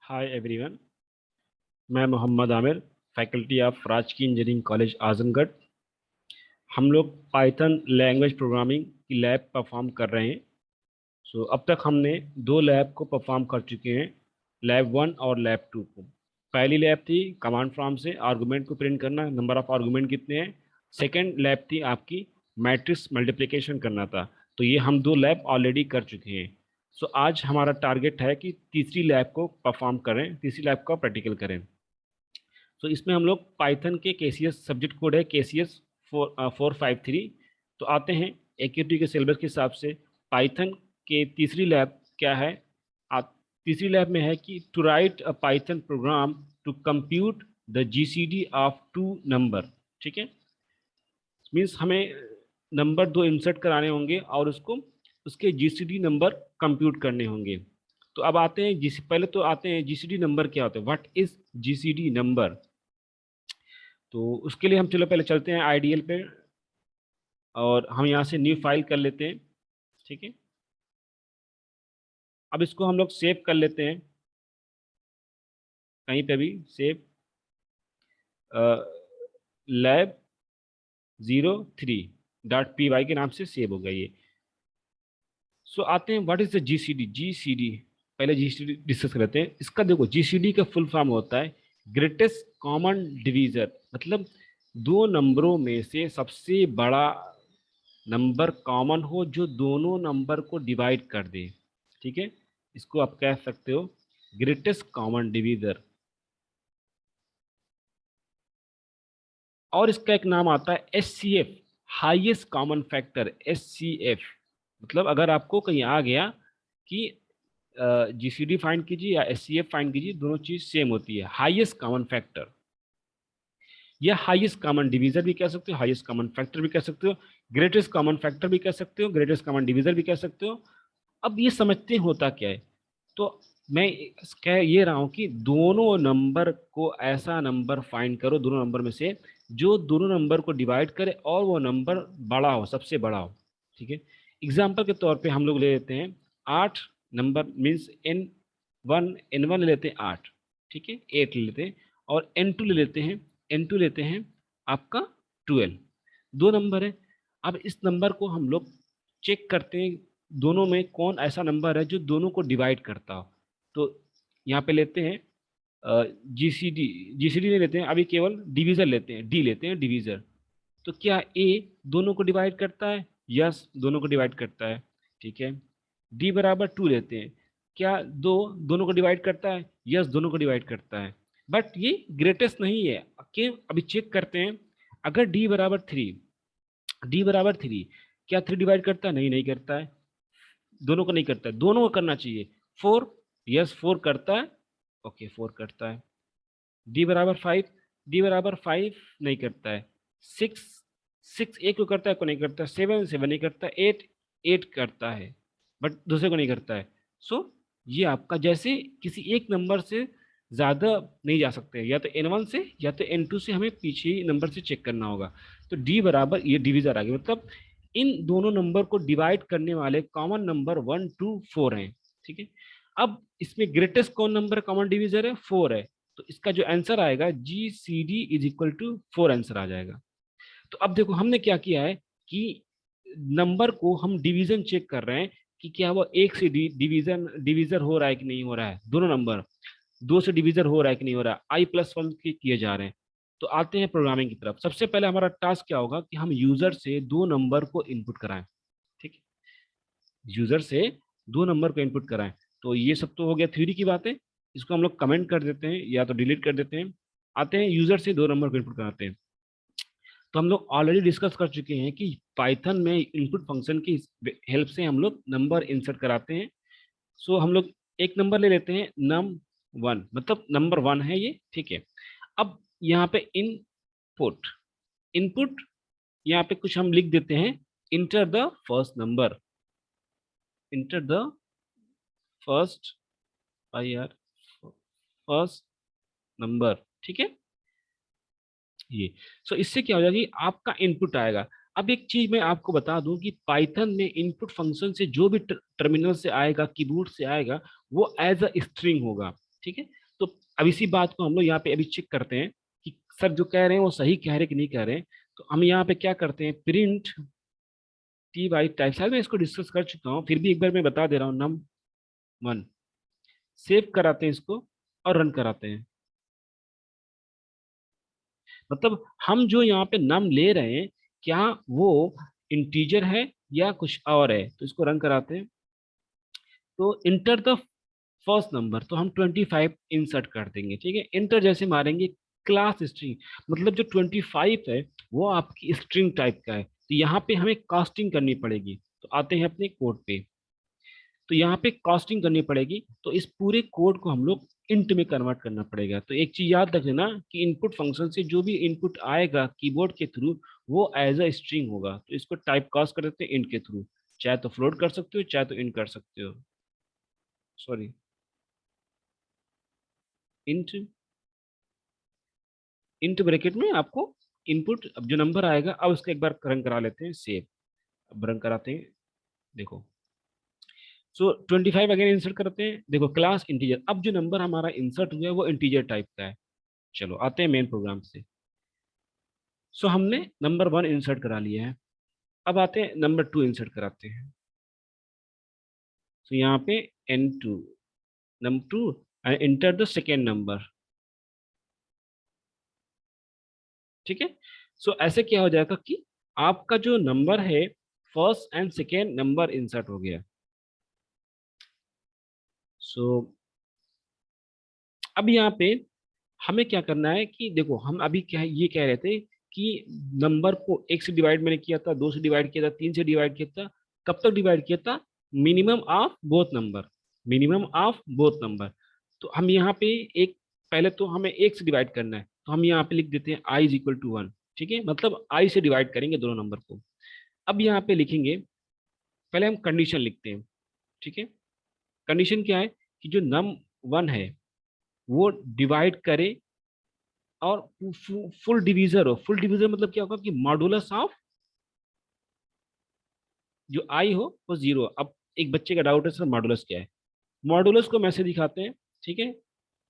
Hi everyone, मैं Mohammad Aamir, faculty of राजकीय engineering college Azamgarh. हम लोग पाइथन लैंग्वेज प्रोग्रामिंग की लैब परफॉर्म कर रहे हैं। अब तक हमने दो लैब को परफॉर्म कर चुके हैं, लैब 1 और लैब 2 को। पहली लैब थी कमांड प्रॉम्प्ट से आर्गुमेंट को प्रिंट करना, नंबर ऑफ आर्गुमेंट कितने हैं। सेकेंड लैब थी आपकी मैट्रिक्स मल्टीप्लिकेशन करना था। तो ये हम दो लैब ऑलरेडी कर चुके हैं। आज हमारा टारगेट है कि तीसरी लैब को परफॉर्म करें, तीसरी लैब का प्रैक्टिकल करें। इसमें हम लोग पाइथन के केसीएस सब्जेक्ट कोड है केसीएस 453। तो आते हैं एक्यूटी के सिलेबस के हिसाब से पाइथन के तीसरी लैब क्या है। तीसरी लैब में है कि to write a Python program to compute the GCD of two number. ठीक है, मीन्स हमें नंबर दो इंसर्ट कराने होंगे और उसको उसके जीसीडी नंबर कंप्यूट करने होंगे। तो अब आते हैं पहले तो आते हैं जीसीडी नंबर क्या होता है, व्हाट इज जीसीडी नंबर। तो उसके लिए हम चलो पहले चलते हैं आईडीएल पे और हम यहाँ से न्यू फाइल कर लेते हैं। ठीक है, अब इसको हम लोग सेव कर लेते हैं कहीं पे भी। सेव lab03.py के नाम से सेव हो गया ये। आते हैं what is the GCD. GCD पहले जीसीडी डिस्कस करते हैं। इसका देखो जीसीडी का फुल फॉर्म होता है ग्रेटेस्ट कॉमन डिवीजर, मतलब दो नंबरों में से सबसे बड़ा नंबर कॉमन हो जो दोनों नंबर को डिवाइड कर दे। ठीक है, इसको आप कह सकते हो ग्रेटेस्ट कॉमन डिवीजर। और इसका एक नाम आता है HCF, highest common factor. HCF मतलब अगर आपको कहीं आ गया कि जीसीडी फाइंड कीजिए या एचसीएफ फाइंड कीजिए, दोनों चीज सेम होती है, हाईएस्ट कॉमन फैक्टर या हाईएस्ट कॉमन डिवीजर भी कह सकते हो, हाईएस्ट कॉमन फैक्टर भी कह सकते हो, ग्रेटेस्ट कॉमन फैक्टर भी कह सकते हो, ग्रेटेस्ट कॉमन डिवीजर भी कह सकते हो। अब ये समझते हैं होता क्या है। तो मैं कह ये रहा हूं कि दोनों नंबर को ऐसा नंबर फाइंड करो दोनों नंबर में से जो दोनों नंबर को डिवाइड करे और वो नंबर बड़ा हो, सबसे बड़ा हो। ठीक है, एग्जाम्पल के तौर पे हम लोग ले लेते हैं 8 नंबर, मीन्स N1 ले लेते हैं 8। ठीक है, 8 ले लेते हैं और N2 ले लेते हैं, N2 लेते हैं आपका 12। दो नंबर है। अब इस नंबर को हम लोग चेक करते हैं दोनों में कौन ऐसा नंबर है जो दोनों को डिवाइड करता हो। तो यहाँ पे लेते हैं जीसीडी। जीसीडी नहीं लेते हैं अभी, केवल डिवीजर लेते हैं, डी लेते हैं डिवीजर। तो क्या ए दोनों को डिवाइड करता है? यस, दोनों को डिवाइड करता है। ठीक है, डी बराबर 2 लेते हैं। क्या दो दोनों को डिवाइड करता है? यस, दोनों को डिवाइड करता है। बट ये ग्रेटेस्ट नहीं है। अभी चेक करते हैं। अगर डी बराबर 3, डी बराबर 3, क्या 3 डिवाइड करता है? नहीं, नहीं करता है। दोनों को नहीं करता है, दोनों को करना चाहिए। 4, यस 4 करता है। ओके 4 करता है। डी बराबर 5, डी बराबर 5 नहीं करता है। 6, 6 एक को करता है, को नहीं करता। 7, 7 नहीं करता। 8, 8 करता है बट दूसरे को नहीं करता है। ये आपका जैसे किसी एक नंबर से ज्यादा नहीं जा सकते, या तो N1 से या तो N2 से हमें पीछे ही नंबर से चेक करना होगा। तो डी बराबर ये डिवीजर आ गया, मतलब इन दोनों नंबर को डिवाइड करने वाले कॉमन नंबर 1, 2, 4 हैं। ठीक है, अब इसमें ग्रेटेस्ट कौन नंबर कॉमन डिवीजर है? 4 है। तो इसका जो आंसर आएगा G C D is equal to 4 answer आ जाएगा। तो अब देखो हमने क्या किया है कि नंबर को हम डिवीजन चेक कर रहे हैं कि क्या वो एक से डिवीजन हो रहा है कि नहीं हो रहा है। दोनों नंबर दो से डिवीजन हो रहा है कि नहीं हो रहा है, i+1 के किए जा रहे हैं। तो आते हैं प्रोग्रामिंग की तरफ। सबसे पहले हमारा टास्क क्या होगा कि हम यूजर से दो नंबर को इनपुट कराएं। ठीक है, यूजर से दो नंबर को इनपुट कराएं। तो ये सब तो हो गया थ्योरी की बातें, इसको हम लोग कमेंट कर देते हैं या तो डिलीट कर देते हैं। आते हैं यूजर से दो नंबर को इनपुट कराते हैं। तो हम लोग ऑलरेडी डिस्कस कर चुके हैं कि पाइथन में इनपुट फंक्शन की हेल्प से हम लोग नंबर इंसर्ट कराते हैं। हम लोग एक नंबर ले लेते हैं num1, मतलब नंबर 1 है ये। ठीक है, अब यहाँ पे इनपुट, इनपुट यहाँ पे कुछ हम लिख देते हैं, enter the first number, enter the first यार फर्स्ट नंबर। ठीक है, ये इससे क्या हो जाएगा कि आपका इनपुट आएगा। अब एक चीज मैं आपको बता दूं कि पाइथन में इनपुट फंक्शन से जो भी टर्मिनल से आएगा, कीबोर्ड से आएगा, वो एज अ स्ट्रिंग होगा। ठीक है। तो अब इसी बात को हम लोग यहाँ पे अभी चेक करते हैं कि सर जो कह रहे हैं वो सही कह रहे हैं कि नहीं कह रहे हैं। तो हम यहाँ पे क्या करते हैं, प्रिंट टी वाई टाइप, शायद मैं इसको डिस्कस कर चुका हूँ, फिर भी एक बार मैं बता दे रहा हूँ, नम वन, सेव कराते हैं इसको और रन कराते हैं। मतलब हम जो यहाँ पे नम ले रहे हैं, क्या वो इंटीजर है या कुछ और है, तो इसको रन कराते हैं। तो इंटर द फर्स्ट नंबर, तो हम 25 इंसर्ट कर देंगे, ठीक है। इंटर जैसे मारेंगे, क्लास स्ट्रिंग, मतलब जो 25 है वो आपकी स्ट्रिंग टाइप का है, तो यहाँ पे हमें कास्टिंग करनी पड़ेगी। तो आते हैं अपने कोड पे, तो यहाँ पे कास्टिंग करनी पड़ेगी, तो इस पूरे कोड को हम लोग इंट में कन्वर्ट करना पड़ेगा। तो एक चीज याद रख लेना कि इनपुट फंक्शन से जो भी इनपुट आएगा कीबोर्ड के थ्रू, वो एज अ स्ट्रिंग होगा, तो इसको टाइप कास्ट कर देते हैं इंट के थ्रू। चाहे तो फ्लोट कर सकते हो, चाहे तो इंट कर सकते हो, सॉरी इंट। इंट ब्रैकेट में आपको इनपुट, अब जो नंबर आएगा, अब उसका एक बार रन करा लेते हैं सेव। अब रन कराते हैं, देखो। सो 25 अगेन इंसर्ट करते हैं, देखो क्लास इंटीजर, अब जो नंबर हमारा इंसर्ट हुआ है वो इंटीजर टाइप का है। चलो आते हैं मेन प्रोग्राम से। सो हमने नंबर वन इंसर्ट करा लिया है, अब आते हैं नंबर टू इंसर्ट कराते हैं। सो यहाँ पे n2, number two, enter the second number, ठीक है। सो ऐसे क्या हो जाएगा कि आपका जो नंबर है, first and second number insert हो गया। सो अब यहाँ पे हमें क्या करना है कि देखो, हम अभी क्या ये कह रहे थे कि नंबर को एक से डिवाइड मैंने किया था, दो से डिवाइड किया था, तीन से डिवाइड किया था, कब तक डिवाइड किया था, minimum of both number, minimum of both number. तो हम यहाँ पे एक, पहले तो हमें एक से डिवाइड करना है, तो हम यहाँ पे लिख देते हैं i is equal to one, ठीक है, मतलब आई से डिवाइड करेंगे दोनों नंबर को। अब यहाँ पे लिखेंगे, पहले हम कंडीशन लिखते हैं, ठीक है। कंडीशन क्या है कि जो नम वन है वो डिवाइड करे और फुल डिवीजर हो। फुल डिवीजर मतलब क्या होगा कि मॉडुलस ऑफ जो आई हो वो जीरो। अब एक बच्चे का डाउट है सर मॉडुलस क्या है, मॉडुलस को मैसे दिखाते हैं, ठीक है।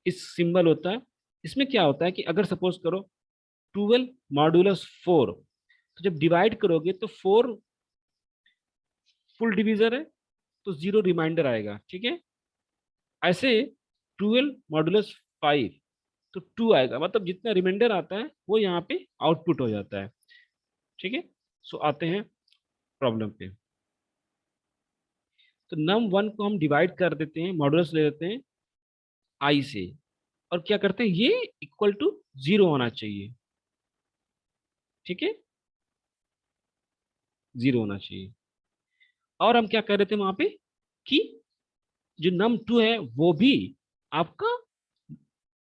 इस सिंबल होता है, इसमें क्या होता है कि अगर सपोज करो 12 मॉडुलस 4, तो जब डिवाइड करोगे तो 4 फुल डिवीजर है, तो जीरो रिमाइंडर आएगा, ठीक है। ऐसे 12 मॉडुलस 5, तो 2 आएगा, मतलब जितना रिमाइंडर आता है वो यहाँ पे आउटपुट हो जाता है, ठीक है। सो आते हैं प्रॉब्लम पे। तो नम वन को हम डिवाइड कर देते हैं, मॉडुलस ले लेते हैं आई से, और क्या करते हैं, ये इक्वल टू जीरो होना चाहिए, ठीक है, जीरो होना चाहिए। और हम क्या कर रहे थे वहां पे कि जो नम टू है वो भी आपका,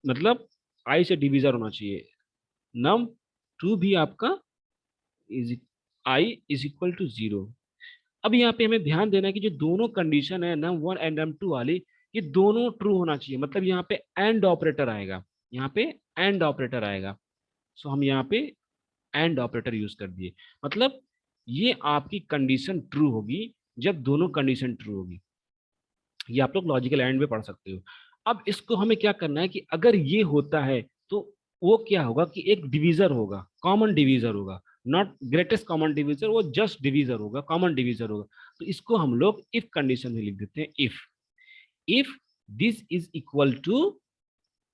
मतलब आई से डिवीजर होना चाहिए, नम टू भी आपका is I is equal to zero. अब यहाँ पे हमें ध्यान देना है कि जो दोनों कंडीशन है num one and num two वाली, ये दोनों ट्रू होना चाहिए, मतलब यहाँ पे एंड ऑपरेटर आएगा, यहाँ पे एंड ऑपरेटर आएगा। सो हम यहाँ पे एंड ऑपरेटर यूज कर दिए, मतलब ये आपकी कंडीशन ट्रू होगी जब दोनों कंडीशन ट्रू होगी। ये आप लोग लॉजिकल एंड में पढ़ सकते हो। अब इसको हमें क्या करना है कि अगर ये होता है तो वो क्या होगा कि एक डिवीजर होगा, कॉमन डिवीजर होगा, नॉट ग्रेटेस्ट कॉमन डिवीजर, वो जस्ट डिवीजर होगा, कॉमन डिवीजर होगा। तो इसको हम लोग इफ कंडीशन में लिख देते हैं, if if this is equal to,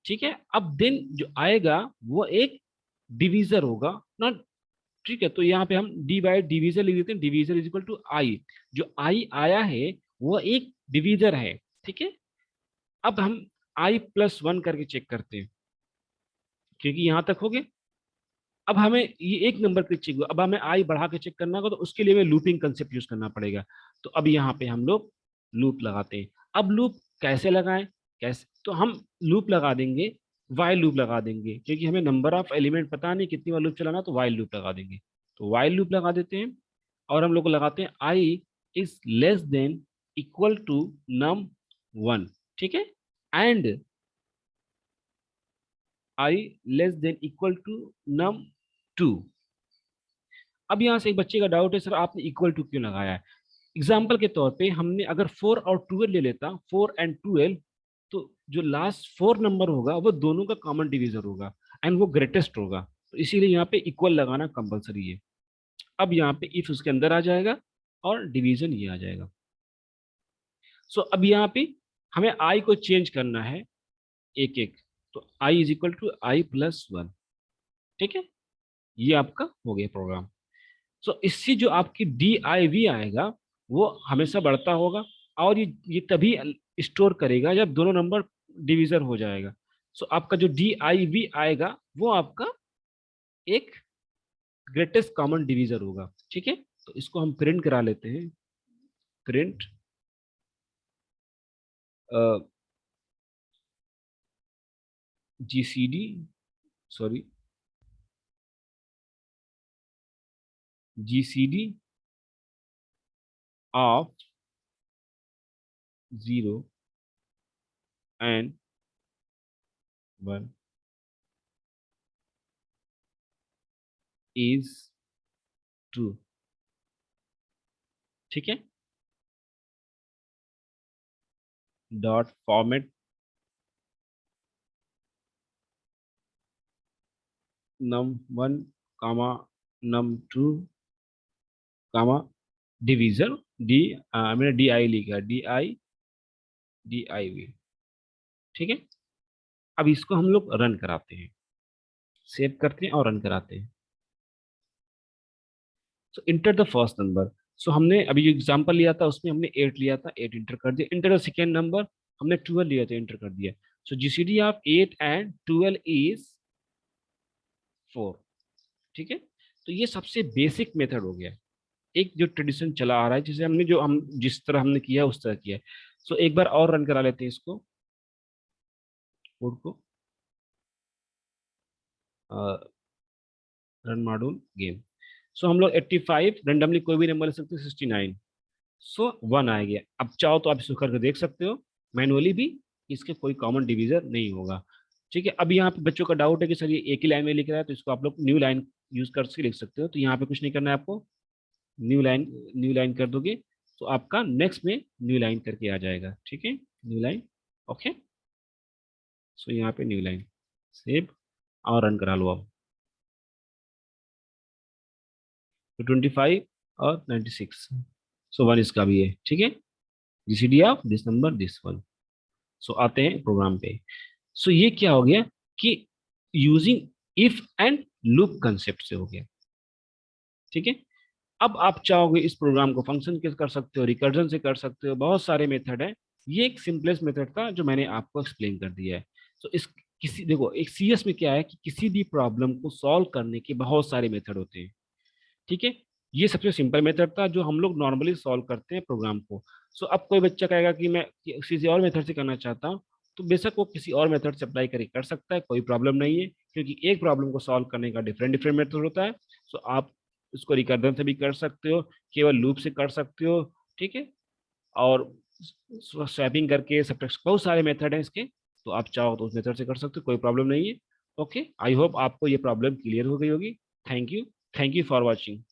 ठीक है। अब देन जो आएगा वो एक डिवीजर होगा, नॉट, ठीक है। तो यहाँ पे हम डी बाई डिवीजर लिख देते हैं, डिवीजर इज इक्वल टू आई, जो आई आया है वो एक डिवीजर है, ठीक है। अब हम आई प्लस वन करके चेक करते हैं, क्योंकि यहां तक हो गए। अब हमें ये एक नंबर पे चेक हुआ, अब हमें आई बढ़ा के चेक करना होगा, तो उसके लिए हमें लूपिंग कंसेप्ट यूज करना पड़ेगा। तो अब यहाँ पे हम लोग लूप लगाते हैं। अब लूप कैसे लगाएं, कैसे, तो हम लूप लगा देंगे, वाइल लूप लगा देंगे, क्योंकि हमें नंबर ऑफ एलिमेंट पता नहीं कितनी बार लूप चलाना, तो वाइल लूप लगा देंगे। तो वाइल लूप लगा देते हैं, और हम लोग लगाते हैं i is less than equal to num one, ठीक है, and i less than equal to num two. अब यहां से एक बच्चे का डाउट है, सर आपने इक्वल टू क्यों लगाया है। एग्जाम्पल के तौर पे हमने अगर 4 और 12 ले लेता, 4 एंड 12, तो जो लास्ट 4 नंबर होगा वो दोनों का कॉमन डिवीजर होगा एंड वो ग्रेटेस्ट होगा, तो इसीलिए यहाँ पे इक्वल लगाना कंपलसरी है। अब यहाँ पे इफ उसके अंदर आ जाएगा और डिवीजन ये आ जाएगा। सो अब यहाँ पे हमें आई को चेंज करना है एक एक, तो i is equal to i plus one. ठीक है, ये आपका हो गया प्रोग्राम। सो इससे जो आपकी डी आई वी आएगा वो हमेशा बढ़ता होगा, और ये तभी स्टोर करेगा जब दोनों नंबर डिवीजर हो जाएगा। सो आपका जो डी आई वी आएगा वो आपका एक ग्रेटेस्ट कॉमन डिवीजर होगा। ठीक है, तो इसको हम प्रिंट करा लेते हैं। Print GCD, sorry, GCD of 0 and 1 is true. ठीक है, डॉट फॉर्मेट num1 कामा num2 कामा डिवीजर डी, मैंने डी आई लिखा, डी आई वी। ठीक है, अब इसको हम लोग रन कराते हैं, सेव करते हैं और रन कराते हैं। सो इंटर द फर्स्ट नंबर। सो हमने अभी जो एग्जांपल लिया था उसमें हमने 8 लिया था, 8 इंटर कर दिया। इंटर द सेकेंड नंबर, हमने 12 लिया था, इंटर कर दिया। सो जीसीडी ऑफ 8 एंड 12 इज 4। ठीक है, तो ये सबसे बेसिक मेथड हो गया, एक जो ट्रेडिशन चला आ रहा है, जिसे हमने जो हम जिस तरह हमने किया उस तरह किया। सो एक बार और रन करा लेते हैं इसको, कोड को, रन मॉड्यूल गेम। सो हम लोग 85 रेंडमली कोई भी नंबर ले सकते हैं, 69। सो 1 आ गया। अब चाहो तो आप इसको करके देख सकते हो मैनुअली भी, इसके कोई कॉमन डिवीजर नहीं होगा। ठीक है, अब यहाँ पे बच्चों का डाउट है कि सर ये एक ही लाइन में लिख रहा है, तो इसको आप लोग न्यू लाइन यूज करके लिख सकते हो। तो यहाँ पे कुछ नहीं करना है आपको, न्यू लाइन कर दोगे तो आपका नेक्स्ट में न्यू लाइन करके आ जाएगा। ठीक है, न्यू लाइन, ओके। सो यहाँ पे न्यू लाइन, सेव और रन करा लो अब। तो 25 और 96, सो 1 इसका भी है। ठीक है, GCD of this number this one. So आते हैं प्रोग्राम पे। सो ये क्या हो गया कि using if and loop concept से हो गया। ठीक है, अब आप चाहोगे इस प्रोग्राम को फंक्शन के कर सकते हो, रिकर्जन से कर सकते हो, बहुत सारे मेथड है। ये एक सिंपलेस्ट मेथड था जो मैंने आपको एक्सप्लेन कर दिया है। तो इस किसी देखो एक सीएस में क्या है कि किसी भी प्रॉब्लम को सॉल्व करने के बहुत सारे मेथड होते हैं। ठीक है, ये सबसे सिंपल मेथड था जो हम लोग नॉर्मली सॉल्व करते हैं प्रोग्राम को। सो अब कोई बच्चा कहेगा कि मैं किसी और मेथड से करना चाहता हूँ, तो बेशक वो किसी और मेथड से अप्लाई करके कर सकता है, कोई प्रॉब्लम नहीं है, क्योंकि एक प्रॉब्लम को सॉल्व करने का डिफरेंट डिफरेंट मेथड होता है। सो आप उसको रिकर्जन से भी कर सकते हो, केवल लूप से कर सकते हो। ठीक है, और स्वैपिंग करके सबट्रैक्शन, बहुत सारे मेथड हैं इसके, तो आप चाहो तो उस मेथड से कर सकते हो, कोई प्रॉब्लम नहीं है। ओके, आई होप आपको ये प्रॉब्लम क्लियर हो गई होगी। Thank you, thank you for watching.